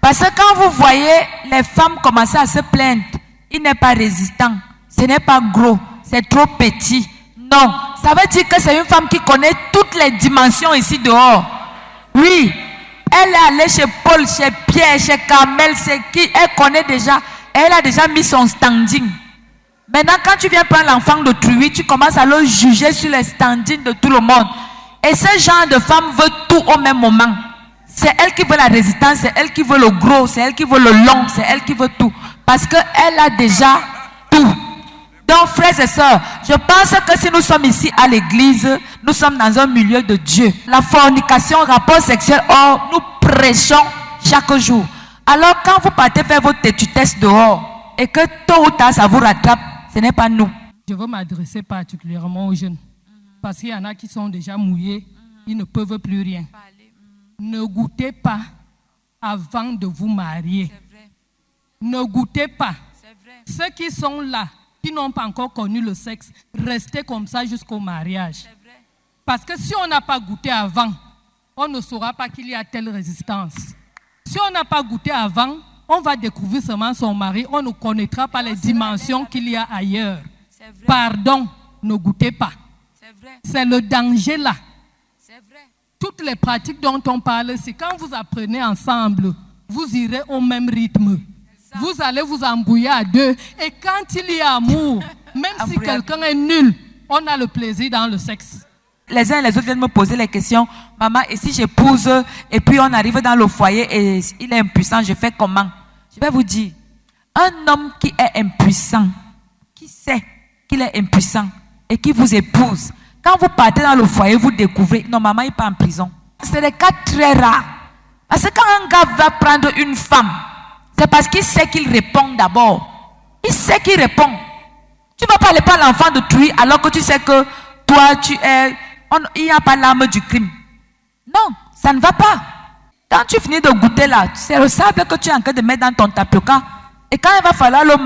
Parce que quand vous voyez les femmes commencer à se plaindre, il n'est pas résistant, ce n'est pas gros, c'est trop petit. Non, ça veut dire que c'est une femme qui connaît toutes les dimensions ici dehors. Oui, elle est allée chez Paul, chez Pierre, chez Carmel, c'est qui elle connaît déjà. Elle a déjà mis son standing. Maintenant, quand tu viens prendre l'enfant d'autrui, tu commences à le juger sur les standings de tout le monde. Et ce genre de femme veut tout au même moment. C'est elle qui veut la résistance, c'est elle qui veut le gros, c'est elle qui veut le long, c'est elle qui veut tout. Parce qu'elle a déjà tout. Donc, frères et sœurs, je pense que si nous sommes ici à l'église, nous sommes dans un milieu de Dieu. La fornication, rapport sexuel, or, nous prêchons chaque jour. Alors, quand vous partez faire votre têtutesse dehors, et que tôt ou tard ça vous rattrape, ce n'est pas nous. Je veux m'adresser particulièrement aux jeunes. Parce qu'il y en a qui sont déjà mouillés, ils ne peuvent plus rien. Ne goûtez pas avant de vous marier. Ne goûtez pas. Ceux qui sont là, qui n'ont pas encore connu le sexe, restez comme ça jusqu'au mariage. Parce que si on n'a pas goûté avant, on ne saura pas qu'il y a telle résistance. Si on n'a pas goûté avant, on va découvrir seulement son mari, on ne connaîtra pas les dimensions qu'il y a ailleurs. Pardon, ne goûtez pas. C'est le danger là. Toutes les pratiques dont on parle, c'est quand vous apprenez ensemble, vous irez au même rythme. Vous allez vous embrouiller à deux. Et quand il y a amour, même si quelqu'un est nul, on a le plaisir dans le sexe. Les uns et les autres viennent me poser les questions. Maman, et si j'épouse et puis on arrive dans le foyer et il est impuissant, je fais comment? Je vais vous dire, un homme qui est impuissant, qui sait qu'il est impuissant et qui vous épouse, quand vous partez dans le foyer, vous découvrez, non, maman n'est pas en prison. C'est des cas très rares. Parce que quand un gars va prendre une femme, c'est parce qu'il sait qu'il répond d'abord. Il sait qu'il répond. Tu ne vas pas aller prendre l'enfant d'autrui alors que tu sais que toi, il n'y a pas l'âme du crime. Non, ça ne va pas. Quand tu finis de goûter là, c'est le sable que tu es en train de mettre dans ton tapioca. Et quand il va falloir le